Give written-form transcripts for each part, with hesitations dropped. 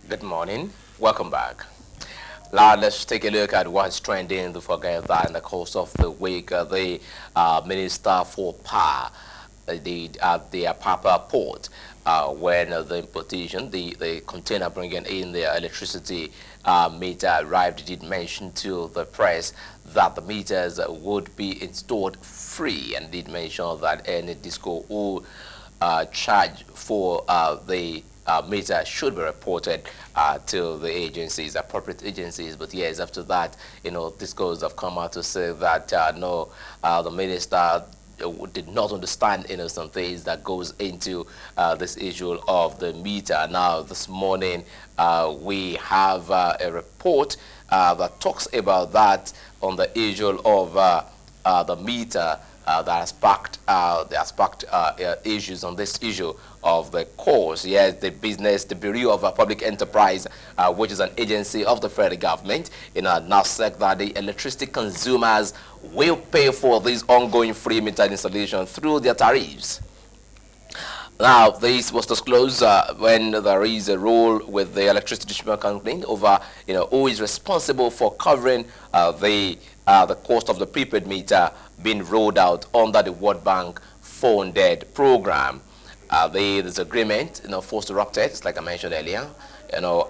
Good morning. Welcome back. Now let's take a look at what's trending. Don't forget that in the course of the week, the Minister for Power, the Apapa port, when the importation, the container bringing in the electricity meter arrived, did mention to the press that the meters would be installed free, and did mention that any disco will charge for the meter should be reported to the agencies, appropriate agencies. But yes, after that, discos have come out to say that no, the minister did not understand some things that goes into this issue of the meter. Now, this morning, we have a report that talks about that on the issue of the meter that has sparked issues on this issue of the course. Yes, the Bureau of Public Enterprise, which is an agency of the federal government, now said that the electricity consumers will pay for this ongoing free meter installation through their tariffs. Now, this was disclosed when there is a rule with the electricity distribution company over, who is responsible for covering the cost of the prepaid meter being rolled out under the World Bank funded program. The disagreement, first erupted, like I mentioned earlier,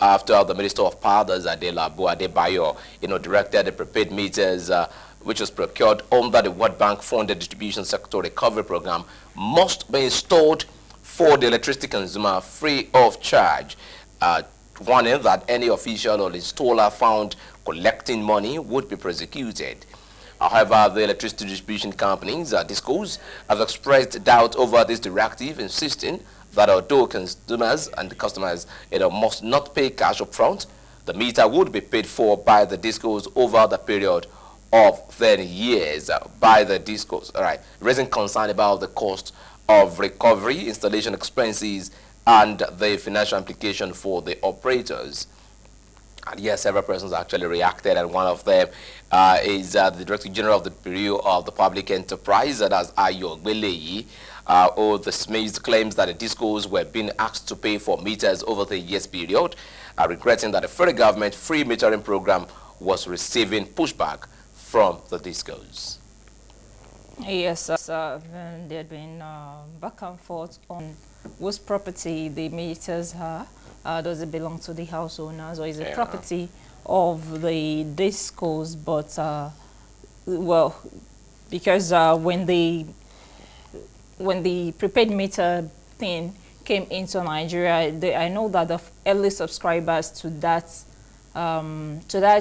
after the Minister of Power, Adelabu Adebayo, directed the prepaid meters, which was procured under the World Bank funded distribution sector recovery program, must be installed for the electricity consumer free of charge, warning that any official or installer found collecting money would be prosecuted. However, the electricity distribution companies, DISCOs, have expressed doubt over this directive, insisting that although consumers and customers must not pay cash up front, the meter would be paid for by the DISCOs over the period of 30 years by the DISCOs. All right, raising concern about the cost of recovery, installation expenses, and the financial implication for the operators. And yes, several persons actually reacted, and one of them is the Director General of the Bureau of the Public Enterprise, that's Ayo Gbeleyi, who dismissed claims that the DISCOs were being asked to pay for meters over the years period, regretting that the federal government free metering program was receiving pushback from the DISCOs. Yes, there had been back and forth on whose property the meters are. Does it belong to the house owners, or is it property of the DISCOs? But well, because when the prepaid meter thing came into Nigeria, I know that the early subscribers to that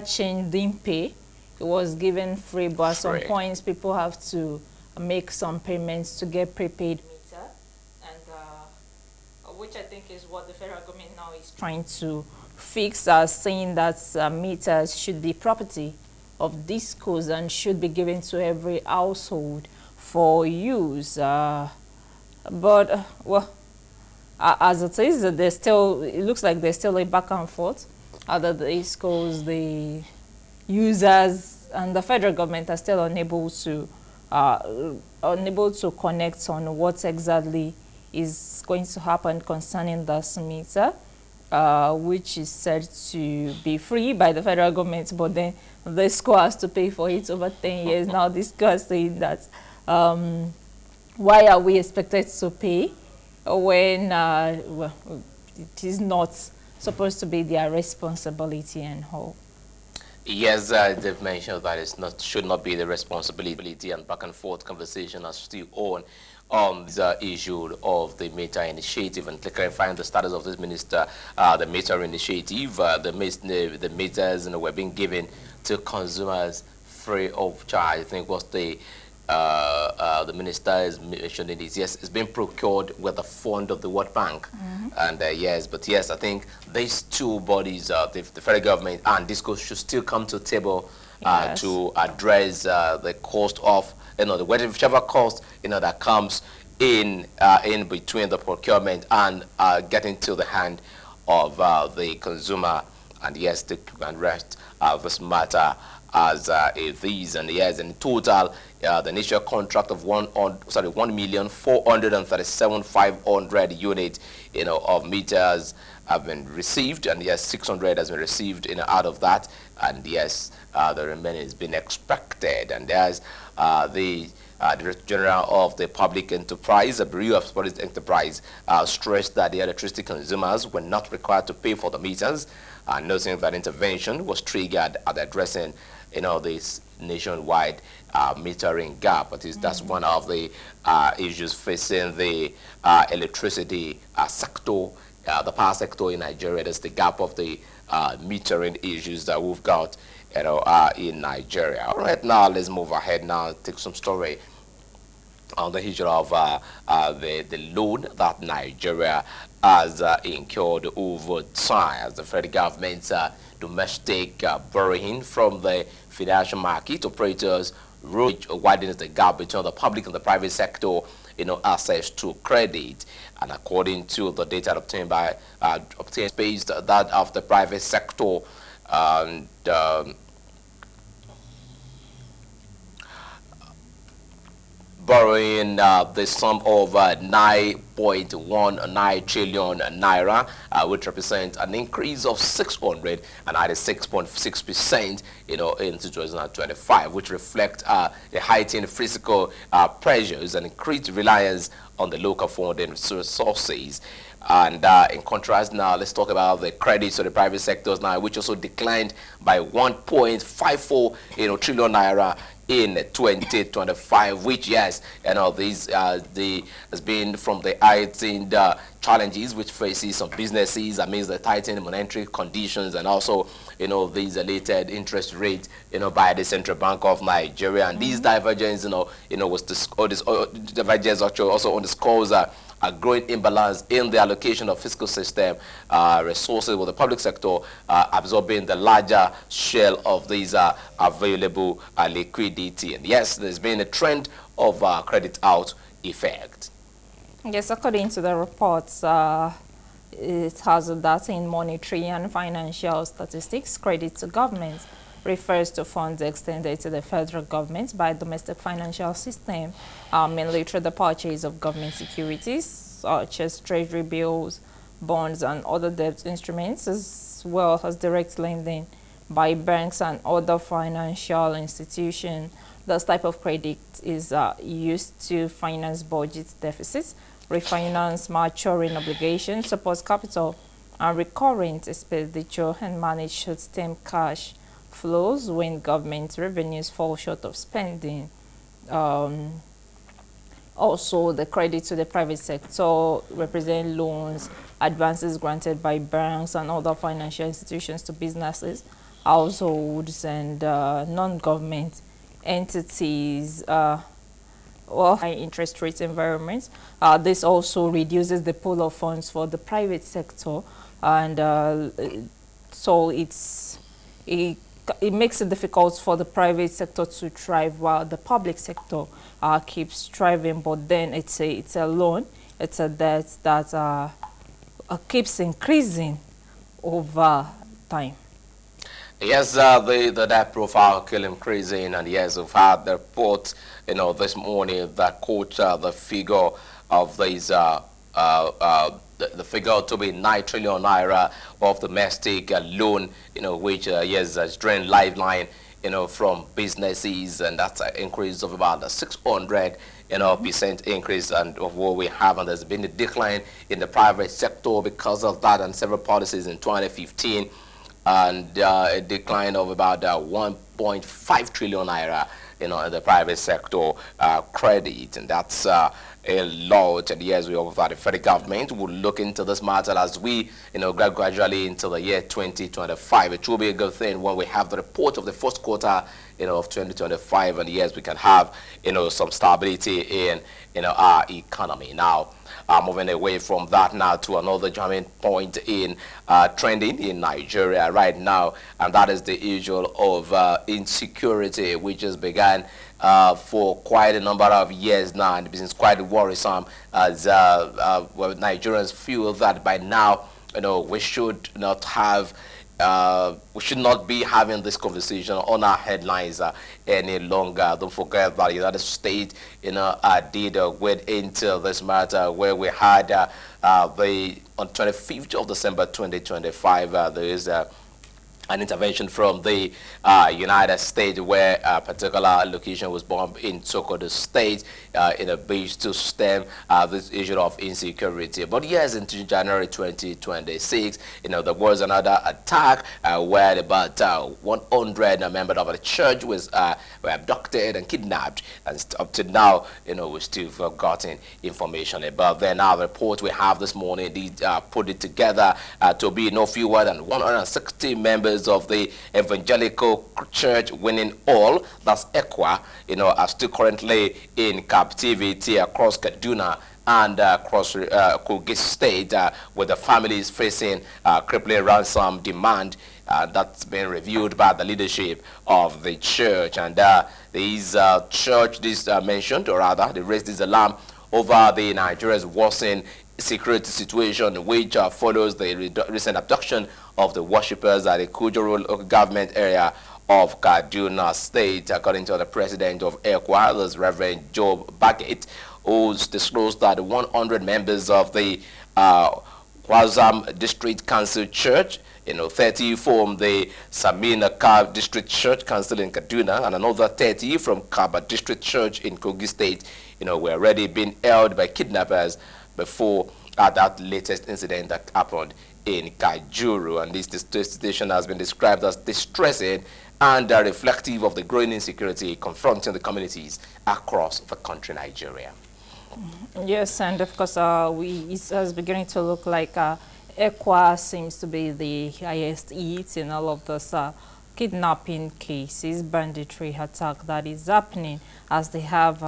chain didn't pay. It was given free, but at some points people have to make some payments to get prepaid meter, and which I think is what the federal government now is trying to fix, saying that meters should be property of DISCOs and should be given to every household for use. But well, as it is, it looks like there's still a back and forth. Other DISCOs, the users and the federal government are still unable to connect on what exactly is going to happen concerning this meter, which is said to be free by the federal government, but then the school has to pay for it over 10 years. Now this guy is saying that why are we expected to pay when well, it is not supposed to be their responsibility and all. Yes, they've mentioned that should not be the responsibility, and back and forth conversation are still on the issue of the meter initiative, and clarifying the status of this minister, the meter initiative. The meters were being given to consumers free of charge. I think was the minister is mentioning this. Yes, it's been procured with the fund of the World Bank. And yes, but yes, I think these two bodies, the federal government and DISCO, should still come to the table to address the cost of, whichever cost, that comes in between the procurement and getting to the hand of the consumer. And yes, they can rest this matter as these. And yes, in total, the initial contract of 1,437,500 units, of meters have been received, and yes, 600 has been received, out of that, and yes, the remaining has been expected. And there's the Director General of the Public Enterprise, the Bureau of Public Enterprise, stressed that the electricity consumers were not required to pay for the meters, noting that intervention was triggered at addressing, this nationwide metering gap. That's one of the issues facing the electricity sector, the power sector in Nigeria. That's the gap of the metering issues that we've got, in Nigeria. All right, now let's move ahead now, take some story on the issue of the loan that Nigeria has incurred over time, as the federal government's domestic borrowing from the financial market operators widens the gap between the public and the private sector, access to credit. And according to the data obtained by based that of the private sector, and borrowing the sum of 9.19 trillion naira, which represents an increase of 696.6%, in 2025, which reflect the heightened physical pressures and increased reliance on the local funding sources. And in contrast, now let's talk about the credits to the private sectors now, which also declined by 1.54 trillion naira in 2025, which yes, these has been from the heightened challenges which faces some businesses amidst the tightened monetary conditions, and also these related interest rates by the Central Bank of Nigeria. And these divergence was this divergence also underscores a growing imbalance in the allocation of fiscal system resources, with the public sector absorbing the larger share of these available liquidity. And yes, there's been a trend of credit out effect. Yes, according to the reports, it has data in monetary and financial statistics. Credit to government refers to funds extended to the federal government by domestic financial system, mainly through the purchase of government securities, such as treasury bills, bonds, and other debt instruments, as well as direct lending by banks and other financial institutions. This type of credit is used to finance budget deficits, refinance maturing obligations, support capital and recurrent expenditure, and manage short-term cash flows when government revenues fall short of spending. Also, the credit to the private sector represent loans, advances granted by banks and other financial institutions to businesses, households, and non-government entities, or high interest rate environments. This also reduces the pool of funds for the private sector, and so it makes it difficult for the private sector to thrive while the public sector keeps thriving. But then it's a loan, it's a debt that keeps increasing over time. Yes, the debt profile keep increasing, and yes, we've had the report, this morning that quote the figure of these the figure to be 9 trillion naira of domestic loan, which yes has drained lifeline, from businesses, and that's an increase of about 600 percent increase and of what we have. And there's been a decline in the private sector because of that and several policies in 2015. And a decline of about 1.5 trillion naira, in the private sector credit, and that's a lot. And yes, we hope that the federal government will look into this matter as we, gradually into the year 2025. It will be a good thing when we have the report of the first quarter, of 2025, and yes, we can have, some stability in, our economy. Now, moving away from that now to another jamming point in trending in Nigeria right now, and that is the issue of insecurity, which has begun for quite a number of years now, and it's quite worrisome as Nigerians feel that by now, we should not have we should not be having this conversation on our headlines any longer. Don't forget that the United States, did wade into this matter where we had on 25th of December 2025, there is an intervention from the United States where a particular location was bombed in Sokoto State in a bid to stem this issue of insecurity. But yes, into January 2026, there was another attack where about 100 members of the church were abducted and kidnapped, and up to now, we still forgotten information about that. Now, the report we have this morning, they put it together to be no fewer than 160 members of the Evangelical Church Winning All, that's ECWA, are still currently in captivity across Kaduna and across Kogi State, with the families facing crippling ransom demand. That's been reviewed by the leadership of the church. And these church, mentioned, or rather, they raised this alarm over the Nigeria's worsening security situation, which follows the recent abduction of the worshippers at the Kujuru local government area of Kaduna State. According to the president of ECWA, this Reverend Job Baggett, who's disclosed that 100 members of the Wazam District Council Church, 30 from the Samina Kab District Church Council in Kaduna, and another 30 from Kaba District Church in Kogi State, were already being held by kidnappers before that latest incident that happened in Kajuru. And this situation has been described as distressing and reflective of the growing insecurity confronting the communities across the country, Nigeria. Yes, and of course, it has beginning to look like ECWA seems to be the highest hit in all of those kidnapping cases, banditry attack that is happening, as they have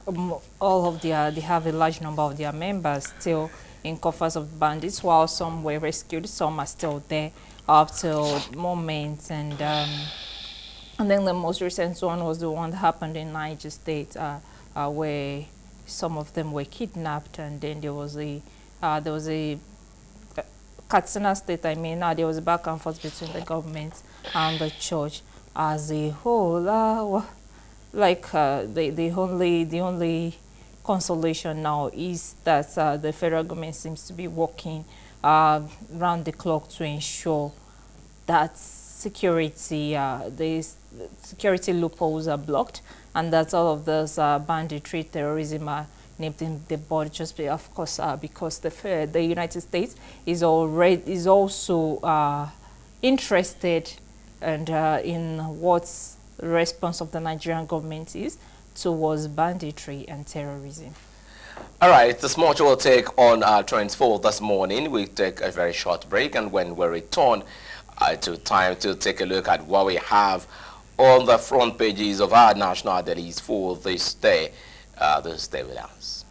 they have a large number of their members still in coffers of bandits, while some were rescued, some are still there up till moment. And then the most recent one was the one that happened in Niger State, where some of them were kidnapped, and then there was a Katsina State, I mean, there was a back and forth between the government and the church as a whole. The only consolation now is that the federal government seems to be working round the clock to ensure that the security loopholes are blocked, and that all of those banditry, terrorism are nipped in the bud. Just of course because the United States is also interested and in what's the response of the Nigerian government is towards banditry and terrorism. All right, this much we'll take on our trends for this morning. We'll take a very short break, and when we return, to time to take a look at what we have on the front pages of our national dailies for this day. Stay with us.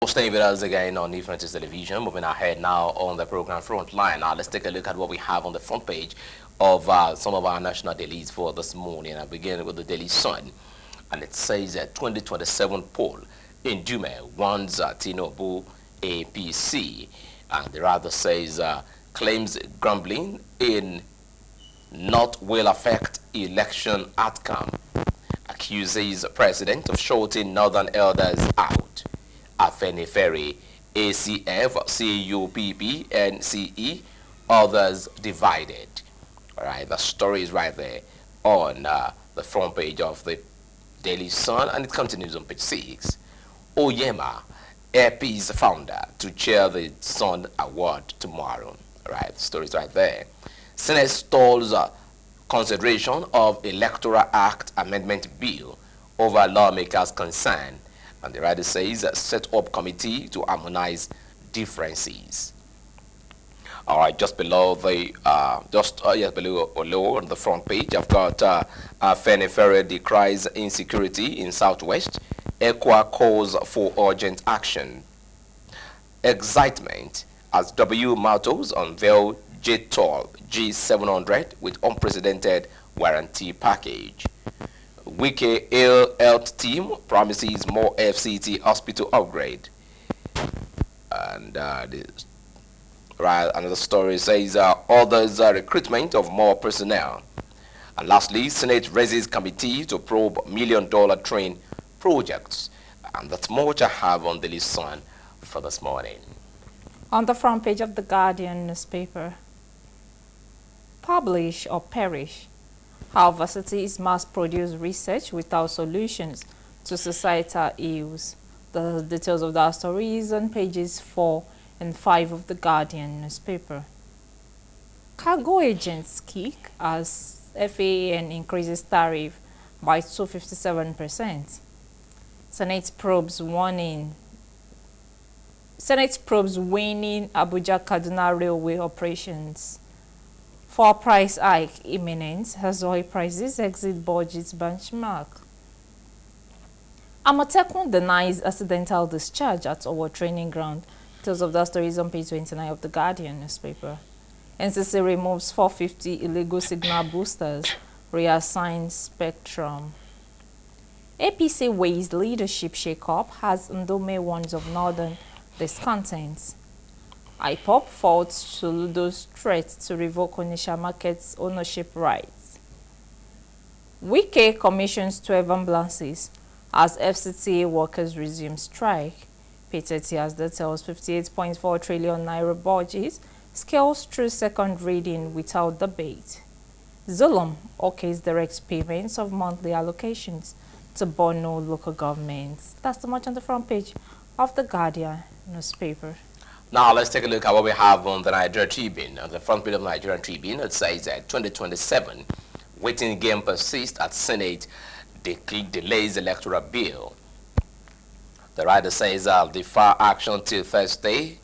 Staying with us again on Differences Television. Moving ahead now on the program Frontline. Now let's take a look at what we have on the front page of some of our national dailies for this morning. I begin with the Daily Sun, and it says that 2027 poll in Dume warns Tinubu APC, and the rather says claims grumbling in not will affect election outcome. Accuses president of shorting northern elders out. Afenifere, ACF, CUPP, and CE, others divided. All right, the story is right there on the front page of the Daily Sun, and it continues on page 6. Oyema, Airpeace founder, to chair the Sun Award tomorrow. All right, the story is right there. Senate stalls consideration of Electoral Act Amendment Bill over lawmakers' concern. And the writer says set up committee to harmonize differences. All right, just below the below on the front page, I've got Afenifere decries insecurity in Southwest. ECWA calls for urgent action. Excitement as W Matos unveil JTOL G700 with unprecedented warranty package. Wike Ill Health Team promises more FCT hospital upgrade. And another story says others recruitment of more personnel. And lastly, Senate raises committee to probe $1 million train projects. And that's much I have on the list for this morning. On the front page of the Guardian newspaper, publish or perish. How varsities must produce research without solutions to societal ills. The details of that story is on pages 4 and 5 of the Guardian newspaper. Cargo agents kick as FAN increases tariff by 257%. Senate probes waning Abuja-Kaduna railway operations. For price hike imminent as oil prices exit budget benchmark. Amotekun denies accidental discharge at our training ground. Details of that story is on page 29 of the Guardian newspaper. NCC removes 450 illegal signal boosters, reassigns spectrum. APC weighs leadership shake-up as Ndome warns of northern discontents. IPOP faults Soludo's threat to revoke Onitsha Market's ownership rights. Wike commissions 12 ambulances as FCTA workers resume strike. PTT has details 58.4 trillion naira budget scales through second reading without debate. Zulum okays direct payments of monthly allocations to Borno local governments. That's the much on the front page of the Guardian newspaper. Now let's take a look at what we have on the Nigerian Tribune. On the front page of the Nigerian Tribune, it says that 2027 waiting game persists at Senate delays electoral bill. The writer says defer action till Thursday,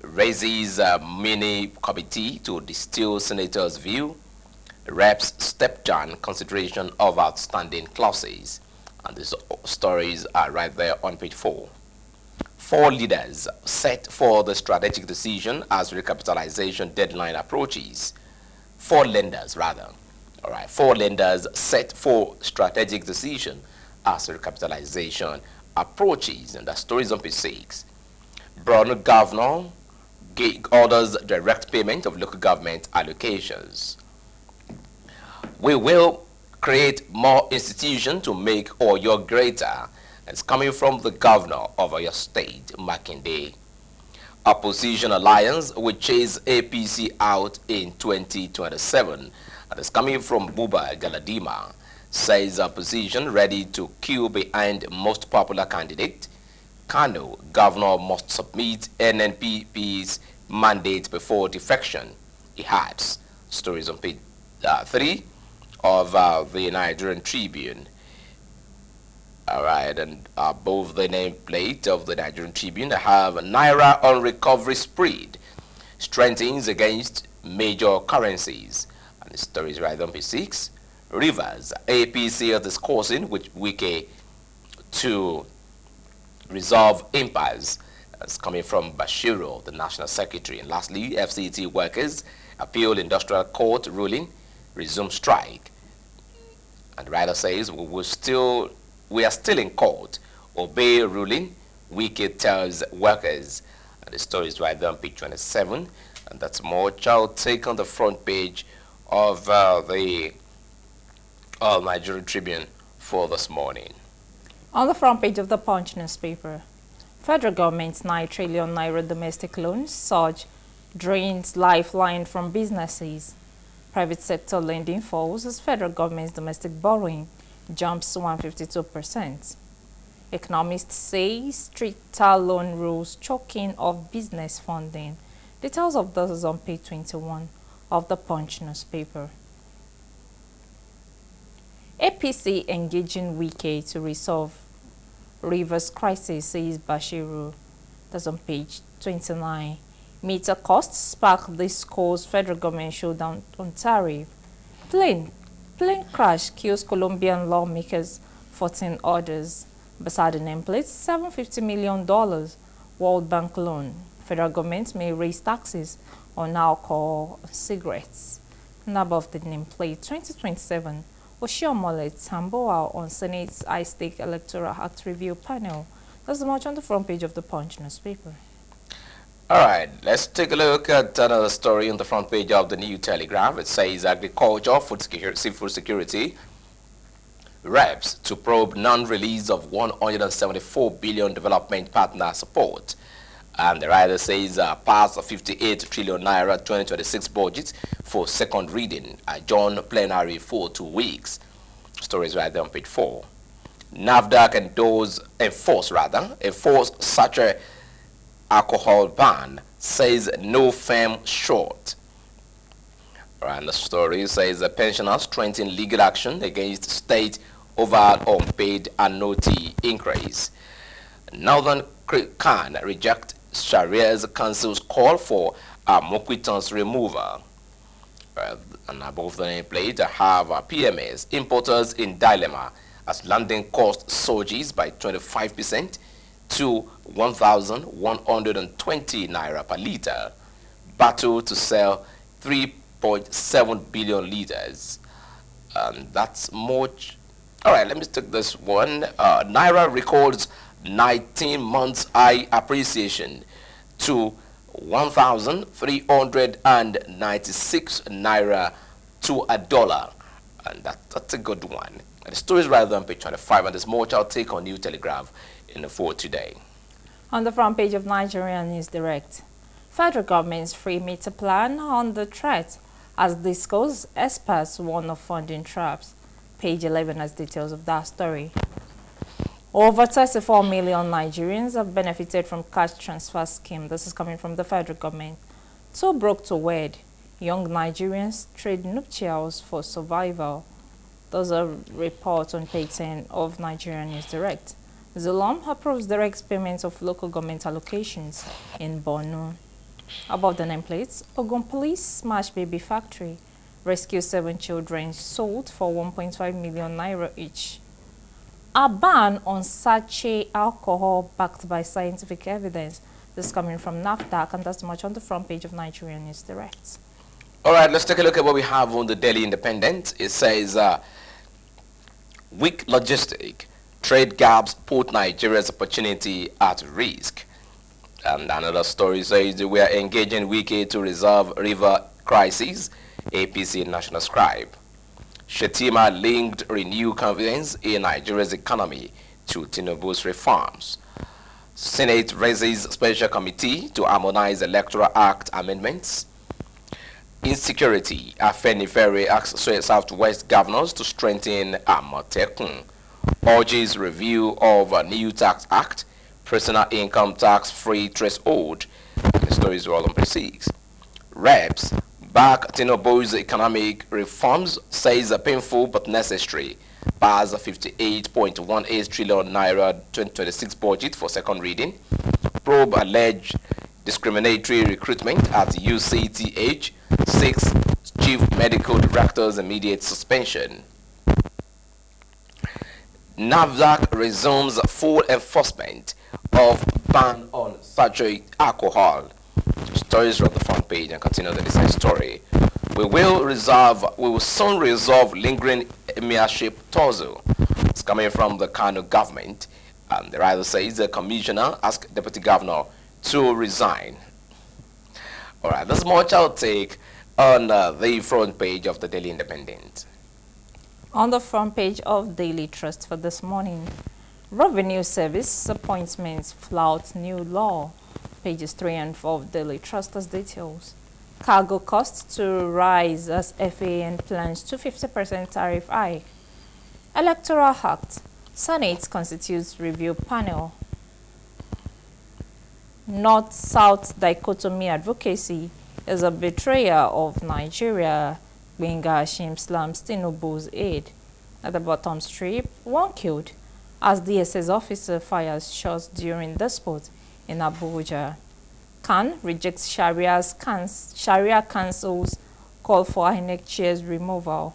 raises a mini committee to distill senators' view, reps step down consideration of outstanding clauses. And these stories are right there on page 4. 4 leaders set for the strategic decision as recapitalization deadline approaches. 4 lenders, rather. All right, 4 lenders set for strategic decision as recapitalization approaches. And the story is on page 6. Borno governor orders direct payment of local government allocations. We will create more institutions to make Oyo greater. It's coming from the governor of Oyo State, Makinde. Opposition alliance will chase APC out in 2027. And it's coming from Buba Galadima. Says opposition ready to queue behind most popular candidate. Kano, governor must submit NNPP's mandate before defection. He adds. Stories on page 3 of the Nigerian Tribune. All right, and above the nameplate of the Nigerian Tribune, I have Naira on recovery spread, strengthens against major currencies. And the story is right on page 6. Rivers, APC is discussing with Wike to resolve impasse. That's coming from Bashiru, the National Secretary. And lastly, FCT workers appeal industrial court ruling, resume strike. And the writer says, we are still in court. Obey ruling, Wike tells workers. And the story is right there on page 27. And that's more. I'll take on the front page of the All Nigerian Tribune for this morning. On the front page of the Punch newspaper, federal government's 9 trillion naira domestic loans surge drains lifeline from businesses. Private sector lending falls as federal government's domestic borrowing jumps 152%. Economists say stricter loan rules choking off business funding. Details of this is on page 21 of the Punch newspaper. APC engaging Wike to resolve Rivers crisis, says Bashiru. That's on page 29. Meter costs spark this calls federal government showdown on tariff. Plane crash kills Colombian lawmakers, 14 orders. Beside the nameplate, $750 million World Bank loan. Federal government may raise taxes on alcohol and cigarettes. And above the nameplate, 2027. Oshiomole Tamboa on Senate's high-stake Electoral Act Review panel. That's much on the front page of the Punch newspaper. All right, let's take a look at another story on the front page of the New Telegraph. It says agriculture, food security, reps to probe non-release of 174 billion development partner support. And the writer says pass of 58 trillion naira 2026 budget for second reading, adjourn plenary for 2 weeks. Stories right there on page 4. NAFDAC enforce such a alcohol ban, says no firm short. And the story says the pensioners strengthen legal action against state over unpaid annuity increase. Northern Khan reject Sharia's Council's call for Mokwitans removal. And above the nameplate, I have PMS, importers in dilemma as landing cost surges by 25% to 1,120 naira per litre. Battle to sell 3.7 billion litres. And that's much. All right, let me take this one. Naira records 19 months high appreciation to 1,396 naira to a dollar. And that's a good one. And the story is right there on page 25, and there's more I'll take on New Telegraph in the for today. On the front page of Nigerian News Direct, federal government's free meter plan under threat as discussed, experts warn of funding traps. Page 11 has details of that story. Over 34 million Nigerians have benefited from cash transfer scheme. This is coming from the federal government. Too broke to wed. Young Nigerians trade nuptials for survival. Those are reports on page 10 of Nigerian News Direct. Zulum approves direct payments of local government allocations in Borno. Above the nameplates, Ogun Police smash baby factory. Rescue 7 children sold for 1.5 million naira each. A ban on sachet alcohol backed by scientific evidence. This is coming from NAFDAC, and that's much on the front page of Nigerian News Direct. All right, let's take a look at what we have on the Daily Independent. It says, weak logistic, trade gaps put Nigeria's opportunity at risk. And another story says we are engaging Wike to resolve river crisis, APC National Scribe. Shetima linked renewed confidence in Nigeria's economy to Tinubu's reforms. Senate raises special committee to harmonize Electoral Act amendments. Insecurity, Afenifere asks Southwest governors to strengthen Amotekun. Urges review of a new tax act, personal income tax free threshold. The stories are all on page 6. Reps back Tinubu's economic reforms, says a painful but necessary. Pass a 58.18 trillion naira 2026 budget for second reading. Probe alleged discriminatory recruitment at UCTH. 6 chief medical directors immediate suspension. NAFDAC resumes full enforcement of ban on saturated alcohol. Stories on the front page and continue the design story. We will soon resolve lingering emirship tussle. It's coming from the Kano government. And the writer says the commissioner asked deputy governor to resign. All right, there's much I'll take on the front page of the Daily Independent. On the front page of Daily Trust for this morning, Revenue Service appointments flout new law. Pages 3 and 4 of Daily Trust as details. Cargo costs to rise as FAN plans 250% tariff hike. Electoral Act. Senate constitutes review panel. North-South dichotomy advocacy is a betrayal of Nigeria. Gbenga Hashim slams Tinubu's aid. At the bottom strip, one killed as DSS officer fires shots during dispute in Abuja. Khan rejects Sharia Council's call for INEC chair's removal.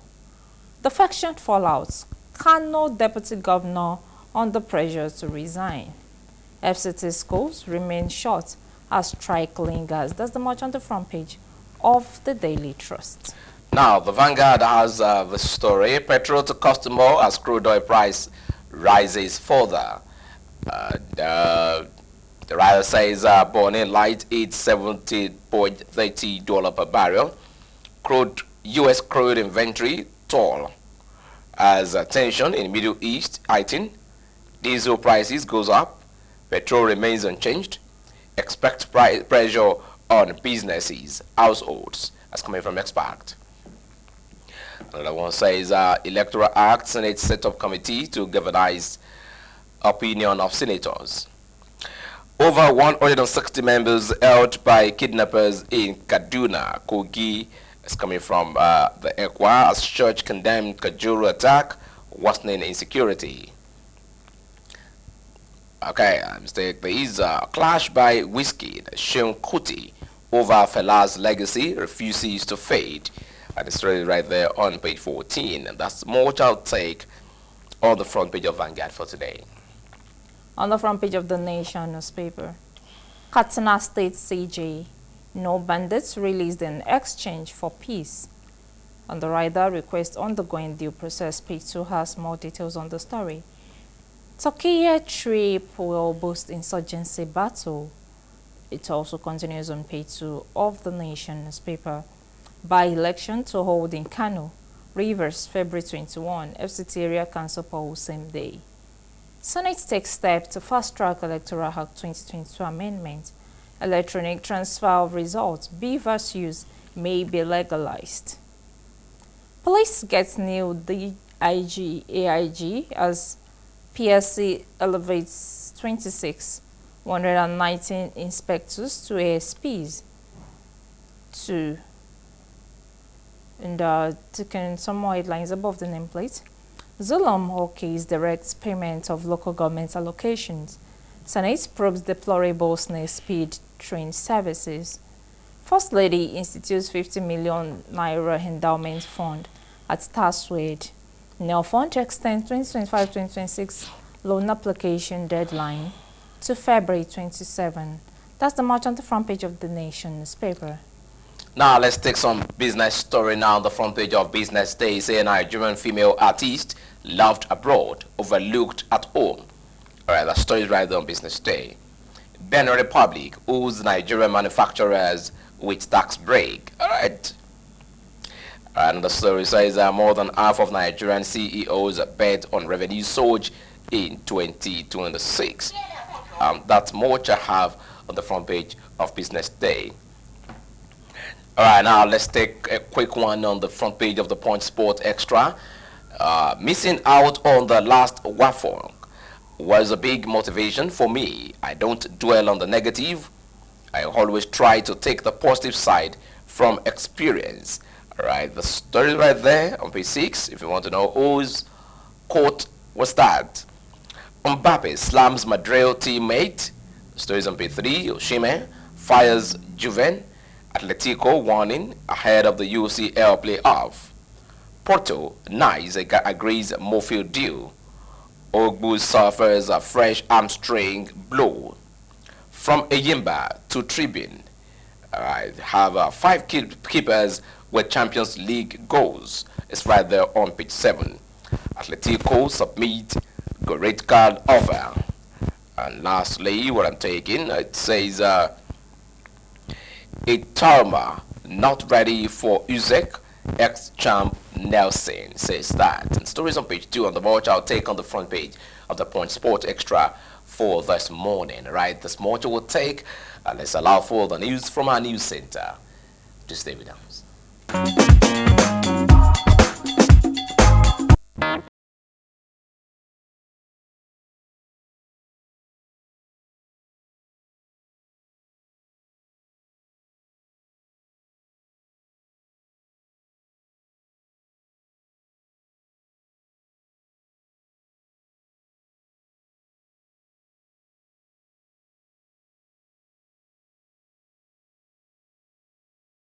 The faction fallout. Kano deputy governor under pressure to resign. FCT schools remain short as strike lingers. That's the much on the front page of the Daily Trust. Now, the Vanguard has the story. Petrol to customer as crude oil price rises further. The writer says Bonnie Light $870.30 per barrel. U.S. crude inventory tall as tension in Middle East heightened. Diesel prices goes up. Petrol remains unchanged. Expect pressure on businesses, households. That's coming from Expert. Another one says Electoral Act, Senate set up committee to galvanize opinion of senators. Over 160 members held by kidnappers in Kaduna, Kogi. It's coming from the ECWA as church condemned Kajuru attack, worsening insecurity. Okay, mistake. There is a clash by Wizkid, Seun Kuti over Fela's legacy refuses to fade. And it's right there on page 14. And that's much I'll take on the front page of Vanguard for today. On the front page of the Nation newspaper, Katsina State CJ, no bandits released in exchange for peace. On the rider request undergoing due process, page 2 has more details on the story. Turkey trip will boost insurgency battle. It also continues on page 2 of the Nation newspaper. By-election to hold in Kano, Rivers, February 21, FCT area council poll same day. Senate takes step to fast-track Electoral Act 2022 amendment. Electronic transfer of results, beavers use may be legalized. Police gets new AIG as PSC elevates 119 inspectors to ASPs. And taking some more headlines above the nameplate. Zulum okays directs payment of local government allocations. Senate probes deplorable snail speed train services. First Lady institutes 50 million naira endowment fund at Taswade. Now fund extends 2025-2026 loan application deadline to February 27. That's the much on the front page of the Nation newspaper. Now let's take some business story now on the front page of Business Day. Say a Nigerian female artist loved abroad, overlooked at home. All right, that story is right there on Business Day. Benin Republic owes Nigerian manufacturers with tax break. All right. And the story says more than half of Nigerian CEOs bet on revenue surge in 2026. That's much I have on the front page of Business Day. All right, now let's take a quick one on the front page of the Punch Sport Extra. Missing out on the last WAFON was a big motivation for me. I don't dwell on the negative. I always try to take the positive side from experience. All right, the story right there on page 6, if you want to know whose quote was that. Mbappe slams Madrid teammate. The story is on page 3. Osimhen fires Juven. Atletico warning ahead of the UCL playoff. Porto, Nice agrees Mofield deal. Ogbu suffers a fresh hamstring blow. From Eyimba to Tribune, all right, have five keepers with Champions League goals. It's right there on page 7. Atletico submit red card offer. And lastly, what I'm taking, it says Itarma not ready for Uzek, ex-champ Nelson says that. And stories on page 2 on the watch I'll take on the front page of the Point Sport Extra for this morning. Right, this morning will take, let's allow for the news from our news center. Just stay with us.